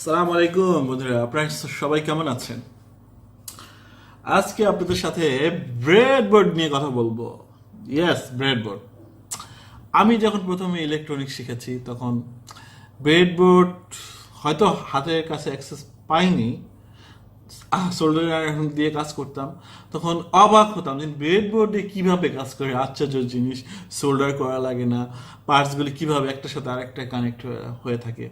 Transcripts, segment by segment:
আসসালামু আলাইকুম বন্ধুরা, আপনারা সবাই কেমন আছেন? আজকে আপনাদের সাথে ব্রেডবোর্ড নিয়ে কথা বলবো। Yes, breadboard. আমি যখন প্রথমে ইলেকট্রনিক্স শিখেছি তখন ব্রেডবোর্ড হয়তো হাতের কাছে অ্যাক্সেস পাইনি, সোল্ডার আয়রন দিয়ে কাজ করতাম। তখন অবাক হতাম যে ব্রেডবোর্ডে কিভাবে কাজ করে, আশ্চর্য জিনিস। সোল্ডার করা লাগে না, পার্টসগুলি কিভাবে একটার সাথে আরেকটা কানেক্ট হয়ে থাকে।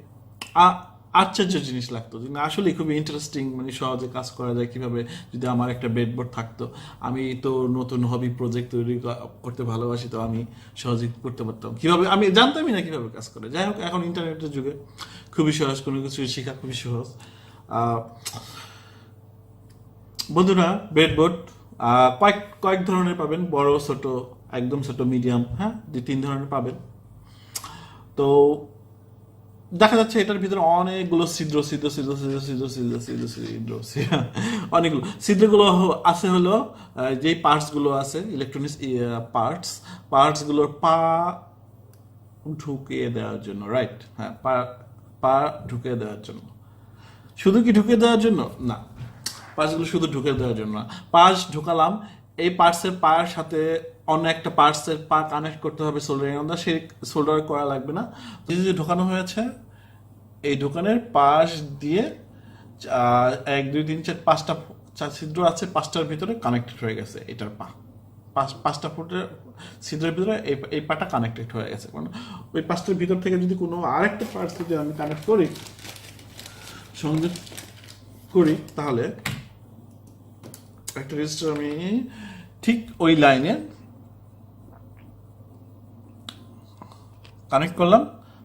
আশ্চর্য জিনিস লাগতো যে না, আসলে খুবই ইন্টারেস্টিং, মানে সহজে কাজ করা যায় কিভাবে। যদি আমার একটা ব্রেডবোর্ড থাকতো, আমি তো নতুন হবি প্রজেক্ট তৈরি করতে ভালোবাসি, তো আমি সহজে করতে পারতাম কিভাবে, আমি জানতামই না কিভাবে কাজ করে। যাই হোক, এখন ইন্টারনেটের যুগে খুবই সহজ, কোনো কিছু শেখা খুবই সহজ। আহ, বন্ধুরা, ব্রেডবোর্ড কয়েক কয়েক ধরনের পাবেন, বড় ছোট, একদম ছোট, মিডিয়াম, হ্যাঁ, 2-3 ধরনের পাবেন। তো দেখা যাচ্ছে এটার ভিতরে অনেকগুলো ছিদ্র ছিদ্র ছিদ্র ছিদ্র ছিদ্র ছিদ্র ছিদ্র ছিদ্র অনেকগুলো ছিদ্রগুলো আছে হলো যেই পার্টসগুলো আছে, ইলেকট্রনিক্স পার্টসগুলোর পা ঢুকিয়ে দেওয়ার জন্য, রাইট? হ্যাঁ, পা পা ঢুকিয়ে দেওয়ার জন্য। শুধু কি ঢুকিয়ে দেওয়ার জন্য না, পার্টসগুলো শুধু ঢুকে দেওয়ার জন্য না। পার্টস ঢুকালাম, এই পার্টসের পায়ের সাথে অন্য একটা পার্টসের পা কানেক্ট করতে হবে সোল্ডারিং, আমরা সেই সোল্ডার করা লাগবে না। যে ঢোকানো হয়েছে, এই দোকানের পাশ দিয়ে 1 2 3 4 5টা ছিদ্র আছে, 5টার ভিতরে কানেক্টেড হয়ে গেছে। এটার পা 5টা ফুটের ছিদ্রের ভিতরে এই পাটা কানেক্টেড হয়ে গেছে। মানে ওই 5টার ভিতর থেকে যদি কোনো আরেকটা পার্টস যদি আমি কানেক্ট করি, সংযোগ করি, তাহলে একটা রেজিস্টার আমি ঠিক ওই লাইনে কানেক্ট করলাম।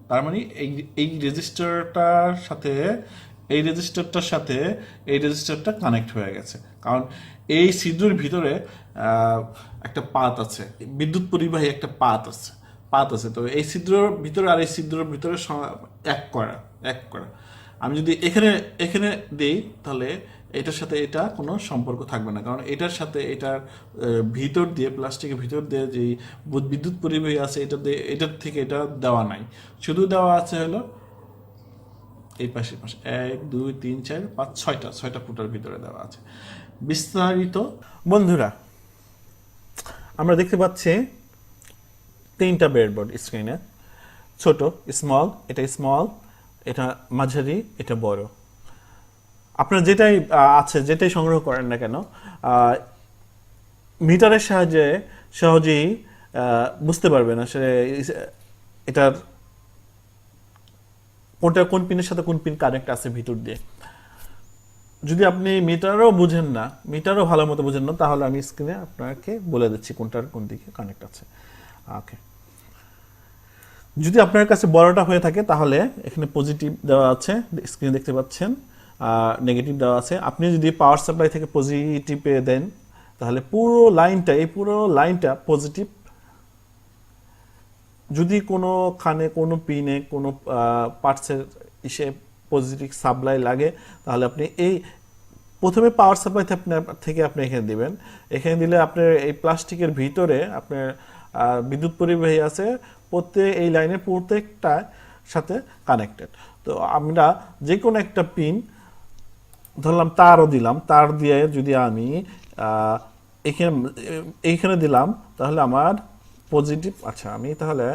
তার মানে এই রেজিস্টারটার সাথে এই রেজিস্টারটার সাথে এই রেজিস্টারটা কানেক্ট হয়ে গেছে। কারণ এই ছিদ্রের ভিতরে একটা পাত আছে, বিদ্যুৎ পরিবাহী একটা পাত আছে। তো এই ছিদ্রের ভিতরে আর এই ছিদ্রের ভিতরে এক করা আমি যদি এখানে এখানে দেই, তাহলে এটার সাথে এটা কোনো সম্পর্ক থাকবে না। কারণ এটার সাথে এটার ভিতর দিয়ে, প্লাস্টিকের ভিতর দিয়ে যে বিদ্যুৎ পরিবাহী আছে, এটার থেকে এটা দেওয়া নাই। শুধু দেওয়া আছে হলো এই পাশে 1 2 3 4 5 6টা ফুটার ভিতরে দেওয়া আছে। বিস্তারিত বন্ধুরা, আমরা দেখতে পাচ্ছি 3টা ব্রেডবোর্ড স্ক্রিনে। ছোট, স্মল, এটা মাঝারি, এটা বড়। আপনার যেটাই আছে, যেটাই সংগ্রহ করেন না কেন, মিটারের সাহায্যে সহজেই বুঝতে পারবেন আসলে এটার কোন পিনের সাথে কোন পিন কানেক্ট আছে ভিতর দিয়ে। যদি আপনি মিটারও ভালো মতো বুঝেন না, তাহলে আমি স্ক্রিনে আপনাকে বলে দিচ্ছি কোনটার কোন দিকে কানেক্ট আছে। ওকে, যদি আপনার কাছে বড়টা হয়ে থাকে, তাহলে এখানে পজিটিভ দেওয়া আছে, স্ক্রিনে দেখতে পাচ্ছেন, নেগেটিভ দেওয়া আছে। আপনি যদি পাওয়ার সাপ্লাই থেকে পজিটিভে দেন, তাহলে এই পুরো লাইনটা পজিটিভ। যদি কোনো পিনে কোনো পার্টসের পজিটিভ সাপ্লাই লাগে, তাহলে আপনি প্রথমে পাওয়ার সাপ্লাই থেকে আপনি এখানে দিবেন। এখানে দিলে আপনার এই প্লাস্টিকের ভিতরে আপনার বিদ্যুৎ পরিবাহী আছে, এই লাইনের প্রত্যেকটা সাথে কানেক্টেড। তো আমরা যে কোনো একটা পিন ধরলাম, তারও দিলাম, তার দিয়ে যদি আমি এইখানে দিলাম, তাহলে আমার পজিটিভ। আচ্ছা, আমি তাহলে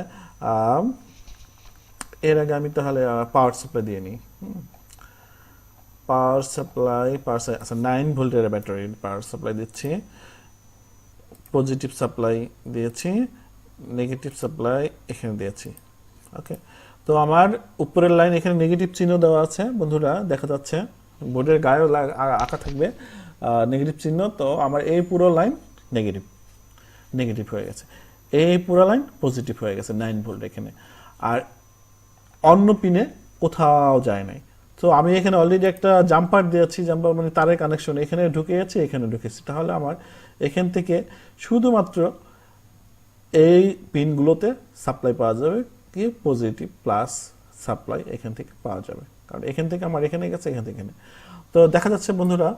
এর আগে আমি তাহলে পাওয়ার সাপ্লাই দিয়ে নিই। আচ্ছা, 9 ভোল্টের ব্যাটারি পাওয়ার সাপ্লাই দিচ্ছি, পজিটিভ সাপ্লাই দিয়েছি, নেগেটিভ সাপ্লাই এখানে দিয়েছি। ওকে, তো আমার উপরের লাইন এখানে নেগেটিভ চিহ্ন দেওয়া আছে বন্ধুরা, দেখা যাচ্ছে, বোর্ডের গায়েও আঁকা থাকবে নেগেটিভ চিহ্ন। তো আমার এই পুরো লাইন নেগেটিভ হয়ে গেছে, এই পুরো লাইন পজিটিভ হয়ে গেছে 9 ভোল্ট এখানে। আর অন্য পিনে কোথাও যায় নাই। তো আমি এখানে অলরেডি একটা জাম্পার দিয়েছি, জাম্পার মানে তারের কানেকশন, এখানে ঢুকিয়েছি, এখানে ঢুকেছি। তাহলে আমার এখান থেকে শুধুমাত্র এই পিনগুলোতে সাপ্লাই পাওয়া যাবে, কি পজিটিভ প্লাস সাপ্লাই এখান থেকে পাওয়া যাবে। কারণ এখান থেকে আমার এখানে গেছে, এখান থেকে এখানে। তো দেখা যাচ্ছে বন্ধুরা,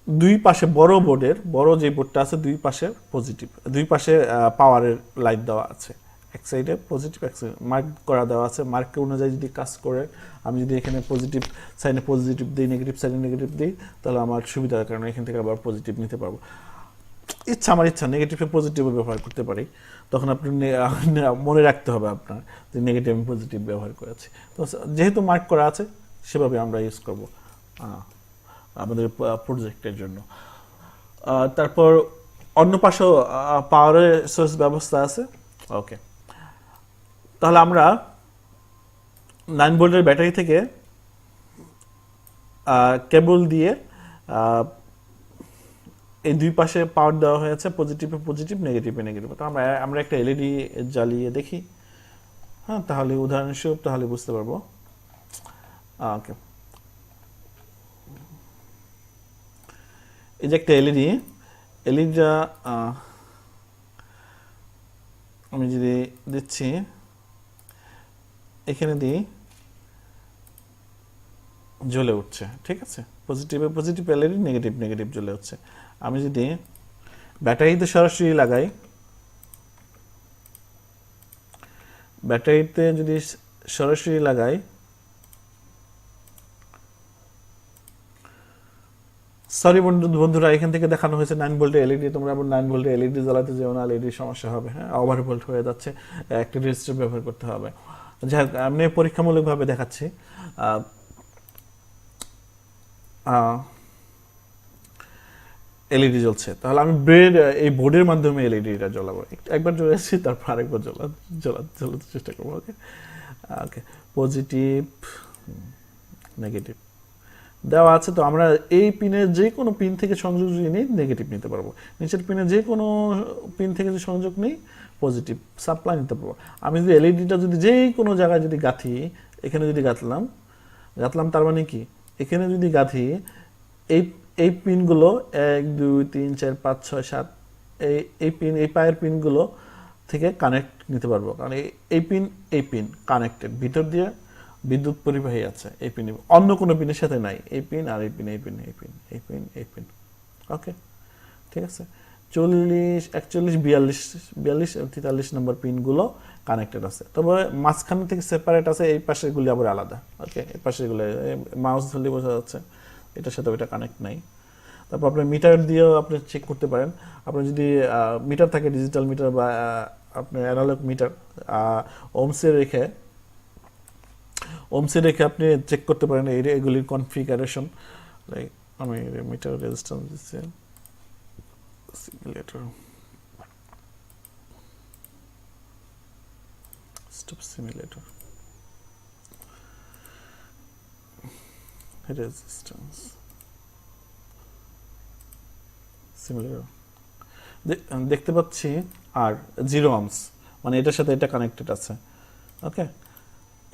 দুই পাশে বড় যে বোর্ডটা আছে, দুই পাশে পজিটিভ, দুই পাশে পাওয়ারের লাইট দেওয়া আছে। এক সাইডে পজিটিভ, এক সাইডে মার্ক করা দেওয়া আছে। মার্ক অনুযায়ী যদি কাজ করে, আমি যদি এখানে পজিটিভ সাইডে পজিটিভ দিই, নেগেটিভ সাইডে নেগেটিভ দিই, তাহলে আমার সুবিধার কারণে এখান থেকে আবার পজিটিভ নিতে পারবো। আমার ইচ্ছা নেগেটিভে পজিটিভও ব্যবহার করতে পারি, তখন আপনি মনে রাখতে হবে আপনার যে নেগেটিভ আমি পজিটিভ ব্যবহার করেছি। তো যেহেতু মার্ক করা আছে সেভাবে আমরা ইউজ করব আমাদের প্রজেক্টের জন্য। তারপর অন্য পাশেও পাওয়ারের সোর্স ব্যবস্থা আছে। ওকে, তাহলে আমরা 9 ভোল্টের ব্যাটারি থেকে কেবল দিয়ে এই দুই পাশে পাওয়ার দেওয়া হয়েছে, পজিটিভে পজিটিভ, নেগেটিভে নেগেটিভ। তো আমরা একটা এলইডি জ্বালিয়ে দেখি, হ্যাঁ, তাহলে উদাহরণস্বরূপ তাহলে বুঝতে পারবো। ওকে, এই যে একটা এলইডিটা আমি যদি দিচ্ছি, এখানে দিই, জ্বলে উঠছে, ঠিক আছে, পজিটিভে পজিটিভ এলইডি, নেগেটিভ নেগেটিভ জ্বলে উঠছে। আমি যদি ব্যাটারিতে সরাসরি লাগাই, ব্যাটারিতে যদি সরাসরি লাগাই, সরি বন্ধুরা, এখান থেকে দেখানো হয়েছে 9 ভোল্টের এলইডি। তোমরা আবার 9 ভোল্টের এলইডি জ্বালাতে যেও না, এলইডি সমস্যা হবে, হ্যাঁ, ওভার ভোল্ট হয়ে যাচ্ছে, একটা রেজিস্টার ব্যবহার করতে হবে। যাই হোক, আমি পরীক্ষামূলকভাবে দেখাচ্ছি। এলইডি জ্বলছে, তাহলে আমি এই বোর্ডের মাধ্যমে এলইডিটা জ্বলাবো। একবার জ্বলেছি, তারপর আরেকবার জ্বলাতে চেষ্টা করবো। ওকে ওকে, পজিটিভ নেগেটিভ দেওয়া আছে। তো আমরা এই পিনের যে কোনো পিন থেকে সংযোগ যদি নিই, নেগেটিভ নিতে পারবো। নিচের পিনে যে কোনো পিন থেকে যদি সংযোগ নিই, পজিটিভ সাপ্লাই নিতে পারবো। আমি যদি এলইডিটা যদি যে কোনো জায়গায় যদি গাঁথি, এখানে যদি গাঁথলাম, তার মানে কি, এখানে যদি গাঁথি, এই পিনগুলো 1 2 3 4 5 6 7, এই পিন, এই পায়ের পিনগুলো থেকে কানেক্ট নিতে পারবো, কারণ এই পিন কানেক্টেড, ভিতর দিয়ে বিদ্যুৎ পরিবাহী আছে। এই পিন অন্য কোনো পিনের সাথে নাই, এই পিন আর এই পিন, এই পিন, এই পিন, এই পিন, এই পিন। ওকে, ঠিক আছে, 40 41 42 43 নম্বর পিনগুলো কানেক্টেড আছে, তবে মাঝখান থেকে সেপারেট আছে, এই পাশেরগুলি আবার আলাদা। ওকে, এই পাশেরগুলো মাউস ধরলে বোঝা যাচ্ছে এটার সাথে ওইটা কানেক্ট নাই। তারপর আপনি মিটার দিয়েও আপনি চেক করতে পারেন। আপনার যদি মিটার থাকে, ডিজিটাল মিটার বা আপনার অ্যানালগ মিটার, ওমসে রেখে আপনি চেক করতে পারেন এগুলির কনফিগারেশন। লাইক আমি মিটার রেজিস্ট্যান্স দিচ্ছি, simulator, stop simulator, resistance simulator দেখতে পাচ্ছি, আর 0 ohms, মানে এটার সাথে এটা কানেক্টেড আছে। ওকে,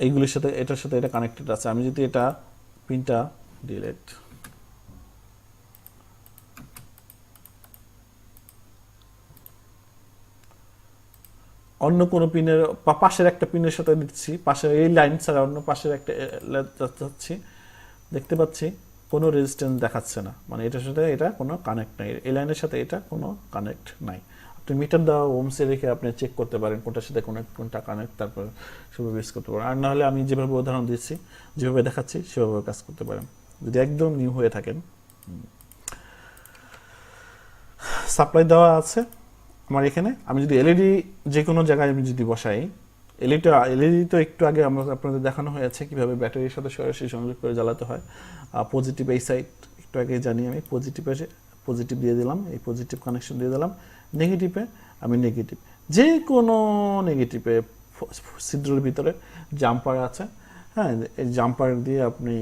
এইগুলির সাথে এটার সাথে এটা কানেক্টেড আছে। আমি যদি এটা পিনটা ডিলিট, অন্য কোনো পিনের পাশের একটা পিনের সাথে দিচ্ছি, পাশের এই লাইন ছাড়া অন্য পাশের একটা যাচ্ছি, দেখতে পাচ্ছি কোনো রেজিস্ট্যান্স দেখাচ্ছে না, মানে এটার সাথে এটা কোনো কানেক্ট নাই, এই লাইনের সাথে এটা কোনো কানেক্ট নাই। আপনি মিটার দেওয়া ওমসে রেখে আপনি চেক করতে পারেন কোনটার সাথে কোনটা কানেক্ট, তারপর সেভাবে ইউজ করতে পারেন। আর নাহলে আমি যেভাবে উদাহরণ দিচ্ছি, যেভাবে দেখাচ্ছি, সেভাবে কাজ করতে পারেন যদি একদম নিউ হয়ে থাকেন। সাপ্লাই দেওয়া আছে আমার এখানে। আমি যদি এলইডি যে কোনো জায়গায় আমি যদি বসাই, এলইডি তো একটু আগে আপনাদের দেখানো হয়েছে কিভাবে ব্যাটারির সাথে সরাসরি সংযোগ করে জ্বালাতে হয়। পজিটিভ এই সাইড একটু আগে জানি আমি, পজিটিভ দিয়ে দিলাম, এই পজিটিভ কানেকশন দিয়ে দিলাম। নেগেটিভে আমি নেগেটিভ, যে কোনো নেগেটিভে ছিদ্রের ভিতরে জাম্পার আছে, হ্যাঁ, এই জাম্পার দিয়ে আপনি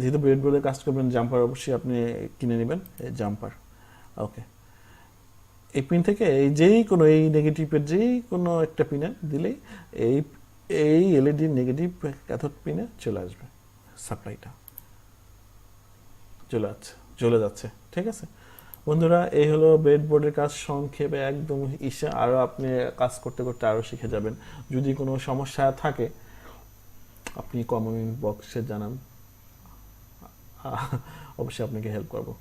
যেহেতু ব্রেডবোর্ডে কাজ করবেন, জাম্পার অবশ্যই আপনি কিনে নেবেন, এই জাম্পার। ওকে, এই পিন থেকে যেই কোনো এই নেগেটিভের যেই কোনো একটা পিনে দিলেই এই এলইডি নেগেটিভ ক্যাথোড পিনে চলে আসবে, সাপ্লাইটা চলে যাচ্ছে। ঠিক আছে বন্ধুরা, এই হলো ব্রেডবোর্ডের কাজ সংক্ষেপে একদম আরও আপনি কাজ করতে করতে আরও শিখে যাবেন। যদি কোনো সমস্যা থাকে আপনি কমেন্ট বক্সে জানান, অবশ্যই আপনাকে হেল্প করবো।